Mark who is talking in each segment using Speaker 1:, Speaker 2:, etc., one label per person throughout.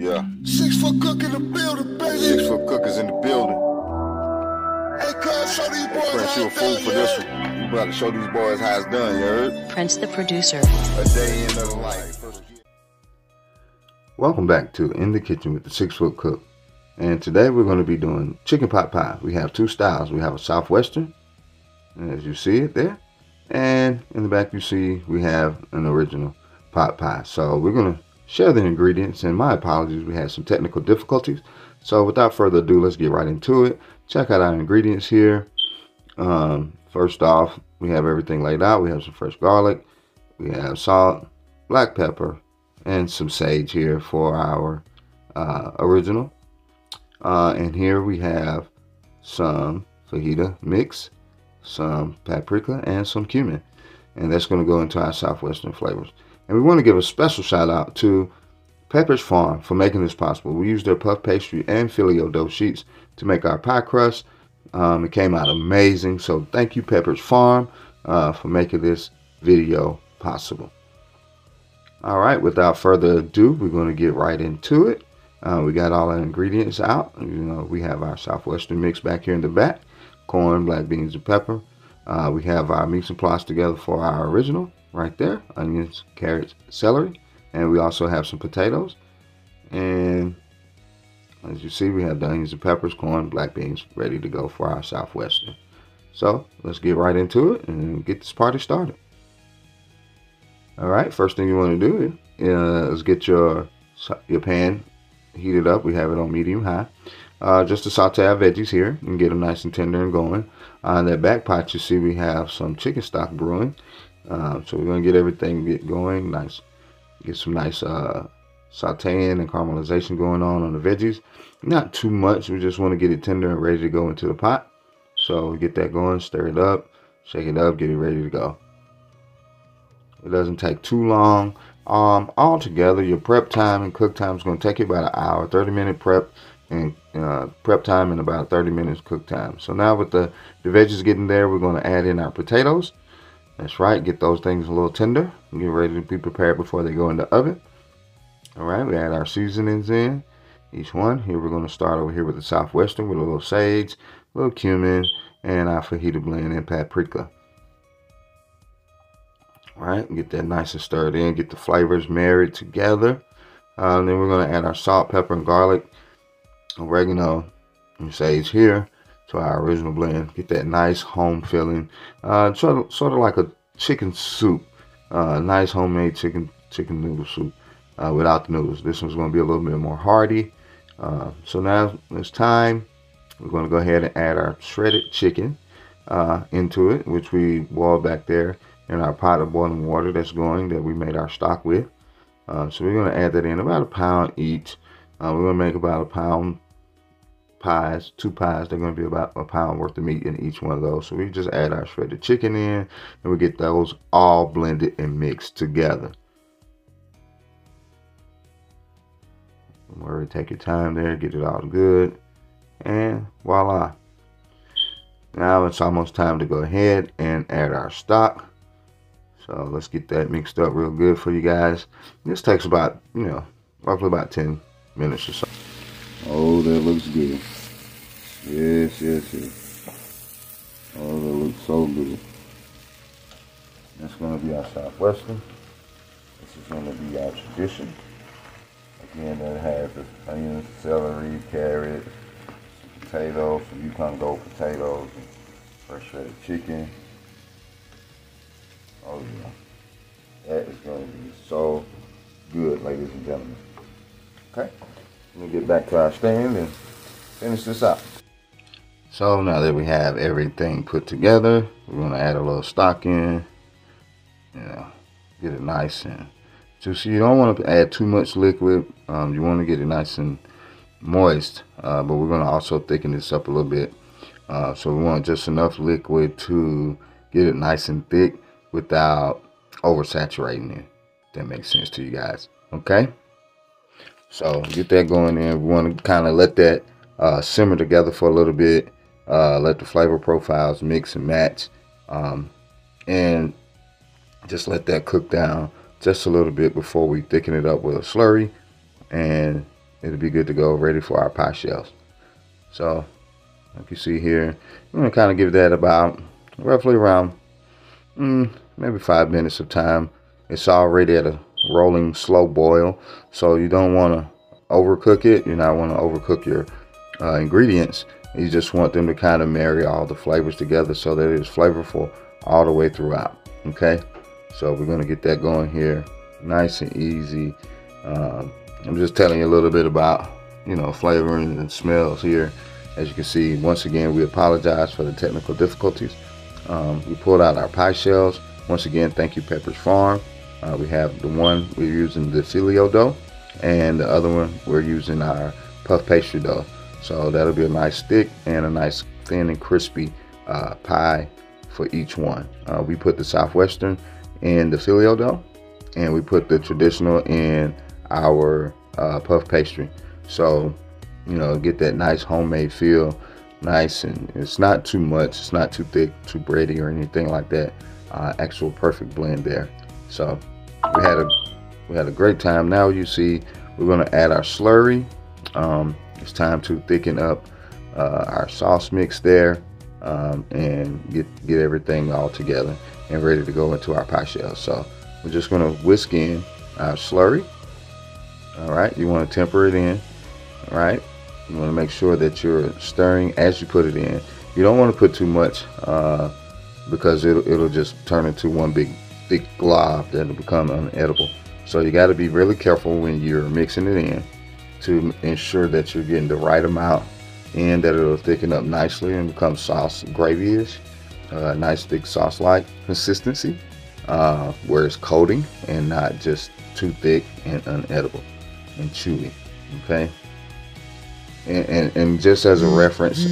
Speaker 1: Yeah.
Speaker 2: 6-foot cook in the building, baby.
Speaker 1: 6-foot cookers in the building.
Speaker 2: Hey, cuz, show these boys
Speaker 1: Prince,
Speaker 2: how
Speaker 1: you a
Speaker 2: it's
Speaker 1: fool
Speaker 2: done,
Speaker 1: for this one. You about to show these boys how it's done, you heard?
Speaker 3: Prince the producer.
Speaker 1: A day in the life.
Speaker 4: Welcome back to In the Kitchen with the 6-foot cook. And today we're going to be doing chicken pot pie. We have two styles. We have a southwestern, as you see it there. And in the back you see we have an original pot pie. So we're going to share the ingredients, and my apologies, we had some technical difficulties. So without further ado, let's get right into it. Check out our ingredients here. First off, we have everything laid out. We have some fresh garlic, we have salt, black pepper, and some sage here for our original. And here we have some fajita mix, some paprika, and some cumin. And that's going to go into our southwestern flavors. And we want to give a special shout out to Pepperidge Farm for making this possible. We used their puff pastry and filio dough sheets to make our pie crust. It came out amazing. So thank you, Pepperidge Farm, for making this video possible. All right, without further ado, we're going to get right into it. We got all our ingredients out. We have our southwestern mix back here in the back: corn, black beans, and pepper. We have our mise en place together for our original right there: onions, carrots, celery, and we also have some potatoes. And as you see, we have the onions and peppers, corn, black beans ready to go for our southwestern. So let's get right into it and get this party started. All right, first thing you want to do is get your pan heated up. We have it on medium high, just to saute our veggies here and get them nice and tender and going. On that back pot, you see we have some chicken stock brewing. So we're going to get everything going nice, get some nice sauteing and caramelization going on the veggies. Not too much, we just want to get it tender and ready to go into the pot. So get that going, stir it up, shake it up, get it ready to go. It doesn't take too long. Altogether, your prep time and cook time is going to take you about an hour, 30-minute prep and prep time and about 30 minutes cook time. So now with the veggies getting there, we're going to add in our potatoes. That's right, get those things a little tender and get ready to be prepared before they go in the oven. All right, we add our seasonings in, each one. Here we're going to start over here with the southwestern with a little sage, a little cumin, and our fajita blend and paprika. All right, get that nice and stirred in, get the flavors married together. Then we're going to add our salt, pepper, and garlic, oregano, and sage here to our original blend. Get that nice home feeling, sort of like a chicken soup, nice homemade chicken noodle soup without the noodles. This one's going to be a little bit more hearty. So now it's time. We're going to go ahead and add our shredded chicken into it, which we boiled back there in our pot of boiling water that's going, that we made our stock with. So we're going to add that in, about a pound each. We're going to make about a pound pies, 2 pies. They're going to be about a pound worth of meat in each one of those. So we just add our shredded chicken in, and we get those all blended and mixed together. Don't worry, take your time there, get it all good, and voila. Now it's almost time to go ahead and add our stock. So let's get that mixed up real good for you guys. This takes about, roughly about 10 minutes or so. Oh, that looks good. Yes, yes, yes. Oh, that looks so good. That's going to be our southwestern. This is going to be our tradition. Again, that has the onions, celery, carrots, potatoes, some Yukon Gold potatoes, and fresh shredded chicken. Oh yeah, that is going to be so good, ladies and gentlemen. Okay, let me get back to our stand and finish this up. So now that we have everything put together, we're going to add a little stock in. Get it nice and juicy. You don't want to add too much liquid. You want to get it nice and moist, but we're going to also thicken this up a little bit. So we want just enough liquid to get it nice and thick without oversaturating it. If that makes sense to you guys. Okay, so get that going in. We want to kind of let that simmer together for a little bit, let the flavor profiles mix and match, and just let that cook down just a little bit before we thicken it up with a slurry and it'll be good to go, ready for our pie shells. So like you see here, I'm gonna kind of give that about roughly around maybe 5 minutes of time. It's already at a rolling slow boil, so you don't want to overcook it. You don't want to overcook your ingredients. You just want them to kind of marry all the flavors together so that it is flavorful all the way throughout. Okay, so we're going to get that going here, nice and easy. I'm just telling you a little bit about, you know, flavoring and smells here. As you can see, once again, we apologize for the technical difficulties. We pulled out our pie shells. Once again, thank you, Pepperidge Farm. We have the one we're using the filio dough, and the other one we're using our puff pastry dough. So that'll be a nice thick and a nice thin and crispy pie for each one. We put the Southwestern in the filio dough, and we put the traditional in our puff pastry. So, you know, get that nice homemade feel, nice, and it's not too much, it's not too thick, too bready or anything like that. Actual perfect blend there. So we had a great time. Now you see we're going to add our slurry. It's time to thicken up our sauce mix there, and get everything all together and ready to go into our pie shells. So we're just going to whisk in our slurry. All right, you want to temper it in. All right, you want to make sure that you're stirring as you put it in. You don't want to put too much because it'll just turn into one big thick glob that'll become unedible. So you got to be really careful when you're mixing it in to ensure that you're getting the right amount and that it'll thicken up nicely and become sauce gravy-ish, nice thick sauce-like consistency, where it's coating and not just too thick and unedible and chewy. Okay, and just as a reference,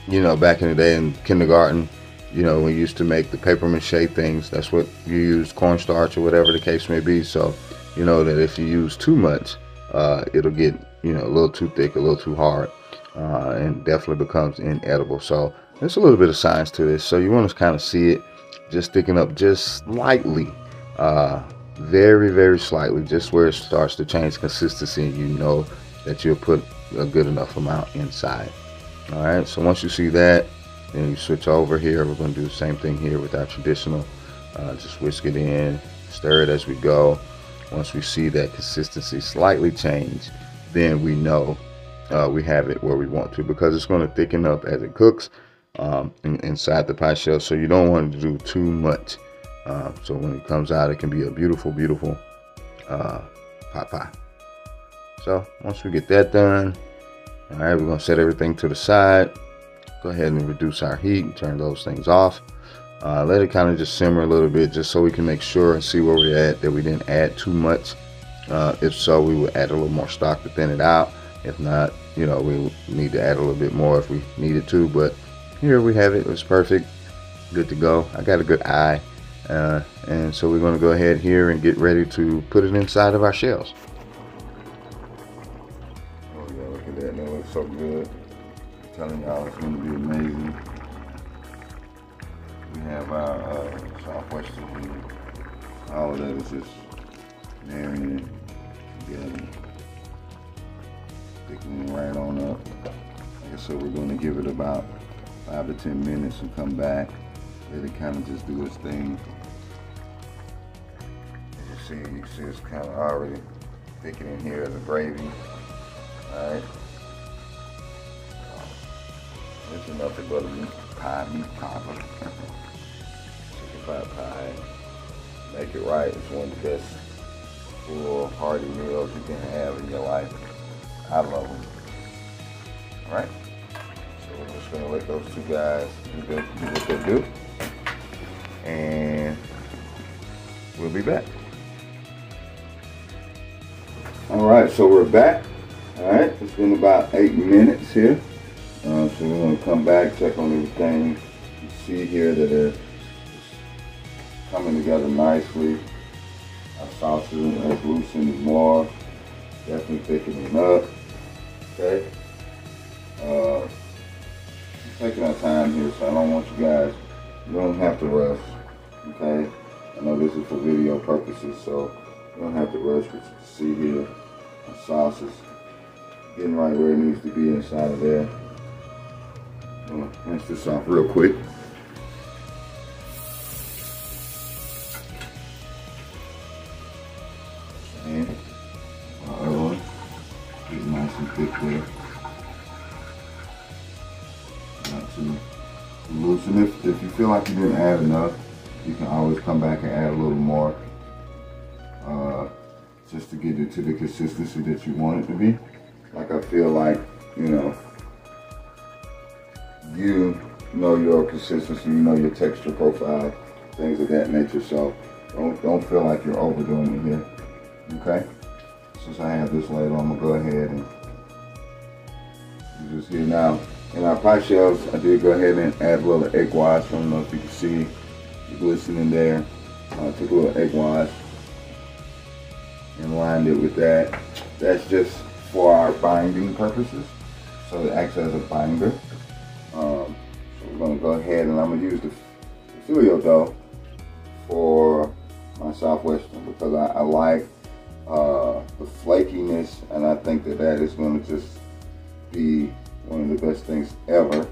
Speaker 4: you know, back in the day in kindergarten, you know, we used to make the paper mache things. That's what you use, cornstarch or whatever the case may be. So you know that if you use too much, it'll get, you know, a little too thick, a little too hard, and definitely becomes inedible. So there's a little bit of science to this. So you want to kind of see it just thicken up just slightly, very, very slightly, just where it starts to change consistency, and you know that you'll put a good enough amount inside. All right, so once you see that, then you switch over here. We're going to do the same thing here with our traditional. Just whisk it in, stir it as we go. Once we see that consistency slightly change, then we know we have it where we want to, because it's going to thicken up as it cooks inside the pie shell. So you don't want to do too much. So when it comes out, it can be a beautiful, beautiful pot pie. So once we get that done, all right, we're going to set everything to the side. Go ahead and reduce our heat and turn those things off. Let it kind of just simmer a little bit, just so we can make sure and see where we're at, that we didn't add too much. If so, we will add a little more stock to thin it out. If not, you know, we need to add a little bit more if we needed to. But here we have it. It's perfect, good to go. I got a good eye, and so we're going to go ahead here and get ready to put it inside of our shells. Oh yeah, look at that. That looks so good. I'm telling y'all, it's going to be amazing. We have our Southwestern here. All of that is just marrying together, thickening right on up. Like I said, we're going to give it about 5 to 10 minutes and come back. Let it kind of just do its thing. As you see it's kind of already thickening here as a gravy. All right. It's enough to go to meat pie. Chicken pot pie. Make it right. It's one of the best full hearty meals you can have in your life. I love them. All right. So we're just gonna let those two guys do what they do, and we'll be back. All right. So we're back. All right. It's been about 8 minutes here. So we're going to come back, check on everything. You see here that it's coming together nicely. Our sausage is loosening more, definitely thickening up. Okay. Taking our time here, so I don't want you guys, you don't have to rush. Okay. I know this is for video purposes, so you don't have to rush. What you can see here, The sauce is getting right where it needs to be inside of there. I'm gonna rinse this off real quick. And our other one, get nice and thick there. Not too loose. And if you feel like you didn't add enough, you can always come back and add a little more, just to get it to the consistency that you want it to be. Like I feel like, you know your consistency, you know your texture profile, things of that nature. So don't feel like you're overdoing it here. Okay. Since I have this ladle, I'm gonna go ahead and use this here now. In our pie shells, I did go ahead and add a little egg wash. I don't know if you can see the glistening there. I took a little egg wash and lined it with that. That's just for our binding purposes. So it acts as a binder. So we're gonna go ahead and I'm gonna use the filio dough for my southwestern because I like the flakiness, and I think that is gonna just be one of the best things ever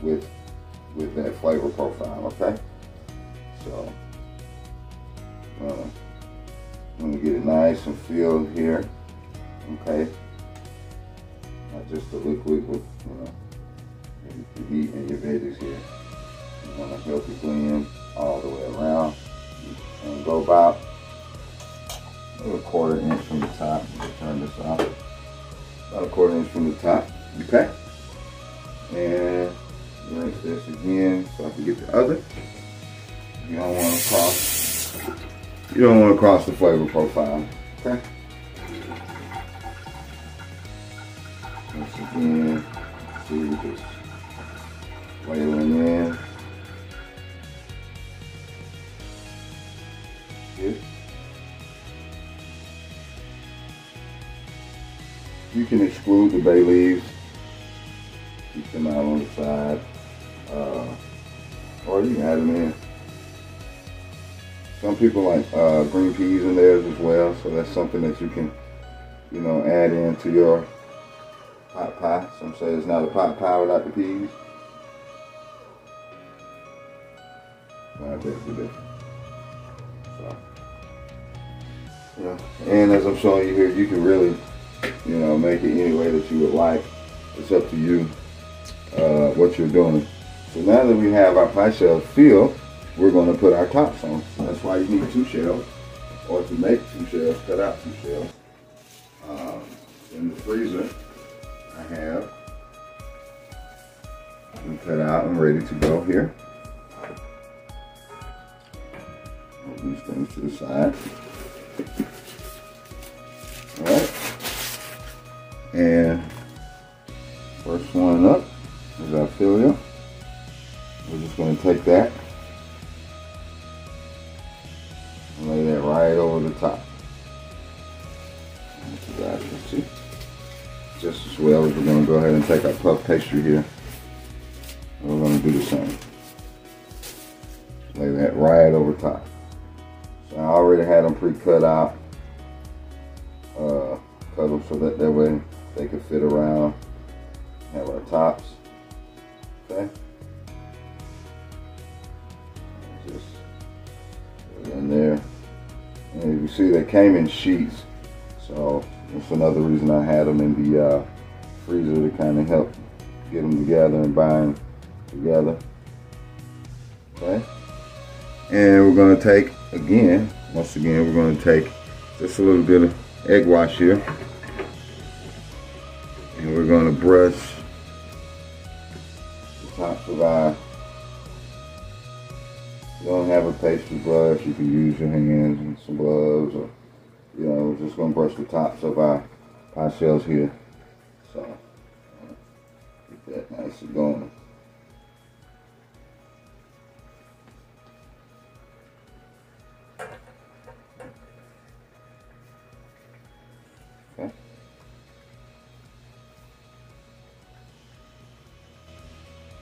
Speaker 4: with that flavor profile. Okay, so I'm gonna get it nice and filled here. Okay, not just the liquid with the heat and your veggies here. You want to help it blend all the way around and go about a 1/4 inch from the top. Turn this off. About a 1/4 inch from the top. Okay, and rinse this again so I can get the other. You don't want to cross. You don't want to cross the flavor profile. Okay. Once again, see, just layering in. Good. You can exclude the bay leaves, keep them out on the side, or you can add them in. Some people like green peas in theirs as well, so that's something that you can, add into your pot pie. Some say it's not a pot pie without the peas. I bet it's different. So, and as I'm showing you here, you can really, make it any way that you would like. It's up to you what you're doing. So now that we have our pie shells filled, we're going to put our tops on. That's why you need 2 shells, or to make 2 shells, cut out 2 shells. In the freezer, I have them cut out and ready to go here. Move these things to the side. Alright. And first one up is our filio. We're just going to take that and lay that right over the top. As you guys can see. Just as well as we're going to go ahead and take our puff pastry here. And we're going to do the same. Lay that right over top. So I already had them pre-cut out. Cut them so that way they can fit around. Have our tops. Okay. Just put it in there. And you see they came in sheets. So that's another reason I had them in the freezer to kind of help get them together and bind together. Okay. And we're going to take, once again, we're going to take just a little bit of egg wash here. And we're going to brush the tops of our, if you don't have a pastry brush, you can use your hands and some gloves, or, we're just going to brush the tops of our pie shells here. So, get that nice and going. Okay.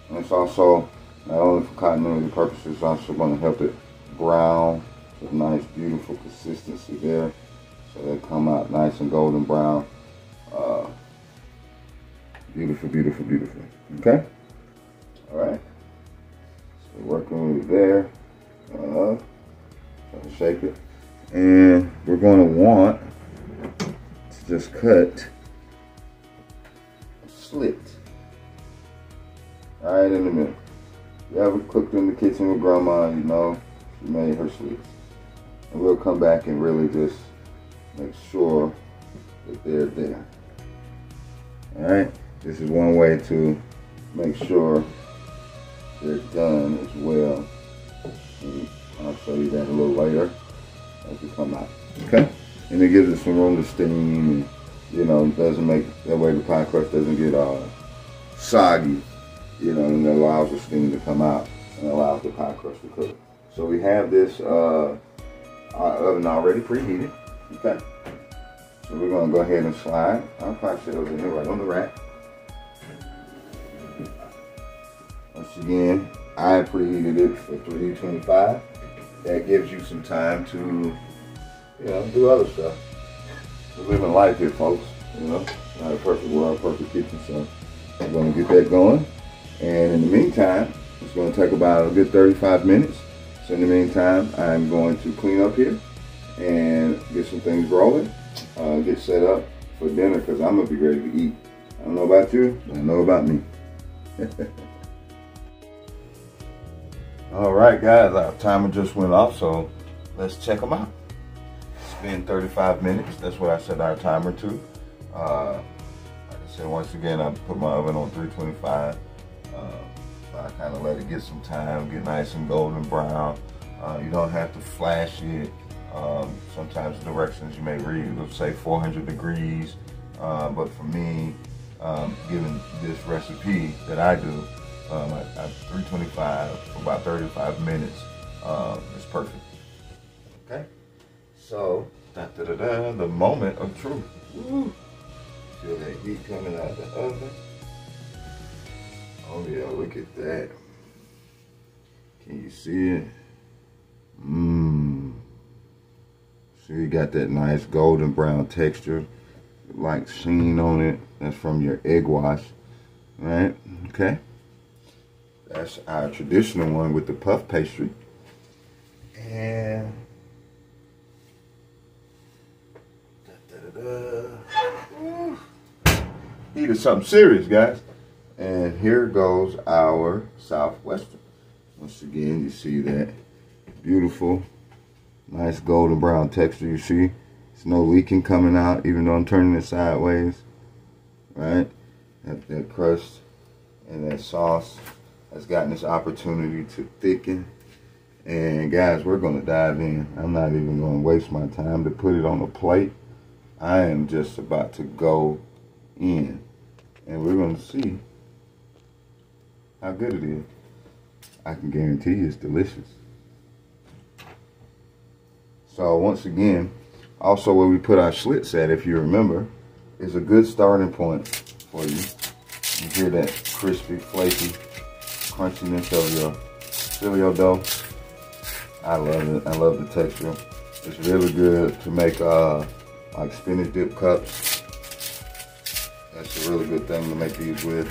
Speaker 4: And it's also, not only for continuity purposes, it's also going to help it brown a nice, beautiful consistency there. So they come out nice and golden brown. Beautiful, beautiful, beautiful. Okay? Alright. So working with it there. Trying to shake it. And we're going to want to just cut a slit. Right in the middle. You ever cooked in the kitchen with grandma, you know, she made her slits. And we'll come back and really just make sure that they're there. Alright, this is one way to make sure they're done as well. And I'll show you that a little later as we come out. Okay? And it gives it some room to steam, and you know, doesn't make, that way the pie crust doesn't get soggy, you know, and it allows the steam to come out and allows the pie crust to cook. So we have this our oven already preheated. Okay? So we're going to go ahead and slide our pie shells in here right on the rack. Once again, I preheated it for 325. That gives you some time to, you know, do other stuff. We're living life here, folks. You know, not a perfect world, perfect kitchen. So I'm going to get that going. And in the meantime, it's going to take about a good 35 minutes. So in the meantime, I'm going to clean up here and get some things rolling. Get set up for dinner because I'm going to be ready to eat. I don't know about you, but I know about me. All right, guys, our timer just went off, so let's check them out. It's been 35 minutes. That's what I set our timer to. Like I said, once again, I put my oven on 325. So I kind of let it get some time, get nice and golden brown. You don't have to flash it. Sometimes the directions you may read will say 400 degrees, but for me, given this recipe that I do, at 325 for about 35 minutes is perfect. Okay, so the moment of truth. Woo. Feel that heat coming out of the oven. Oh yeah, look at that. Can you see it? So you got that nice golden brown texture, like sheen on it. That's from your egg wash, right? Okay. That's our traditional one with the puff pastry. And heat is something serious, guys. And here goes our southwestern. Once again, you see that beautiful, nice golden brown texture. You see, there's no leaking coming out, even though I'm turning it sideways. Right? That crust and that sauce has gotten this opportunity to thicken. And guys, we're going to dive in. I'm not even going to waste my time to put it on a plate. I am just about to go in. And we're going to see how good it is. I can guarantee you it's delicious. So once again, also where we put our slits at, if you remember, is a good starting point for you. You hear that crispy, flaky crunchiness of your phyllo dough. I love it. I love the texture. It's really good to make like spinach dip cups. That's a really good thing to make these with.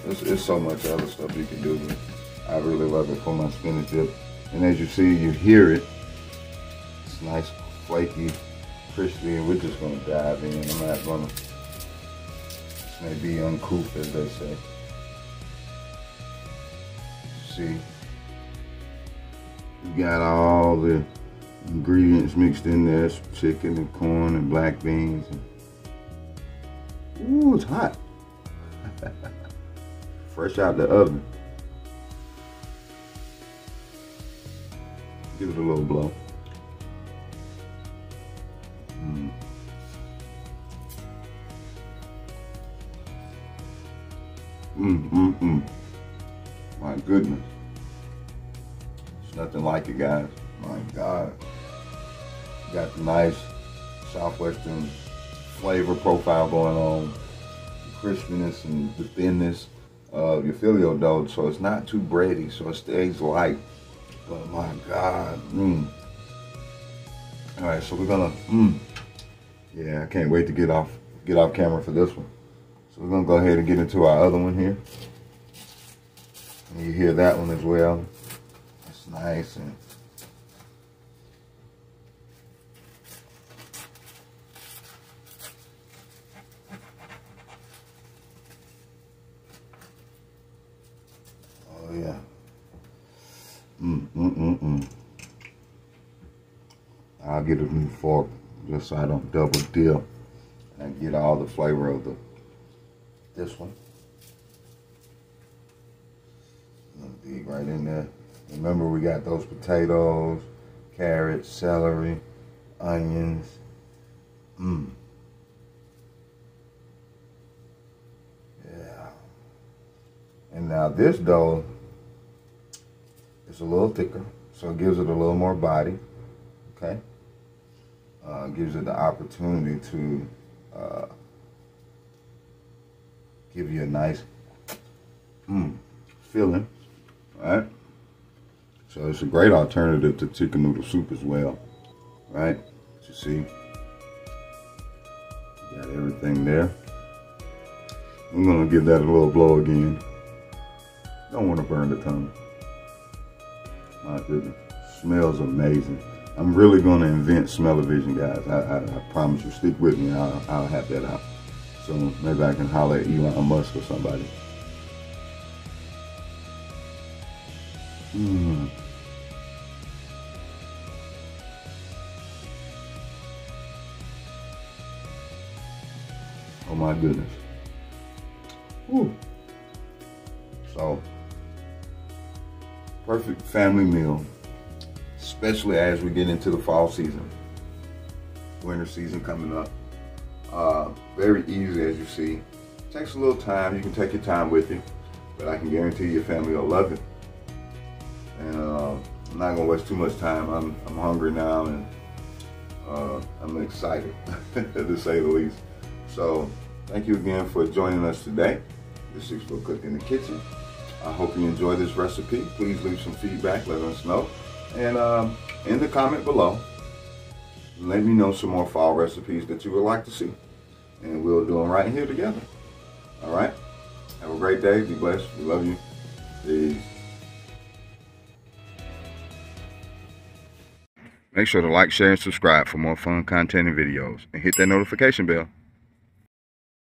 Speaker 4: There's so much other stuff you can do, but I really love it for my spinach dip. And as you see, you hear it. It's nice, flaky, crispy, and we're just gonna dive in. I'm not gonna, this may be uncouth, as they say. See, we got all the ingredients mixed in there, some chicken and corn and black beans. Ooh, it's hot. Fresh out the oven. Give it a little blow. My goodness. There's nothing like it, guys. My God. You got the nice southwestern flavor profile going on. The crispiness and the thinness of your phyllo dough, so it's not too bready, so it stays light. But my God, All right, so we're gonna, yeah, I can't wait to get off camera for this one. So we're gonna go ahead and get into our other one here. And you hear that one as well. It's nice and oh yeah. I'll get a new fork just so I don't double dip and get all the flavor of this one. I'm gonna dig right in there. Remember, we got those potatoes, carrots, celery, onions. Yeah. And now this dough is a little thicker, so it gives it a little more body. Okay. Gives it the opportunity to give you a nice filling. Right? So it's a great alternative to chicken noodle soup as well. Right? As you see, got everything there. I'm gonna give that a little blow again. Don't want to burn the tongue. My goodness, smells amazing. I'm really gonna invent smell-o-vision, guys. I promise you. Stick with me. I'll have that out. So maybe I can holler at Elon Musk or somebody. Oh my goodness. Woo. So, perfect family meal, especially as we get into the fall season, winter season coming up. Very easy, as you see. Takes a little time. You can take your time with it, but I can guarantee your family will love it. And I'm not gonna waste too much time. I'm hungry now, and I'm excited to say the least. So thank you again for joining us today. The 6 Foot Cook in the Kitchen. I hope you enjoy this recipe. Please leave some feedback, let us know. And in the comment below, let me know some more fall recipes that you would like to see. And we'll do them right here together. All right? Have a great day. Be blessed. We love you. Peace. Make sure to like, share, and subscribe for more fun content and videos. And hit that notification bell.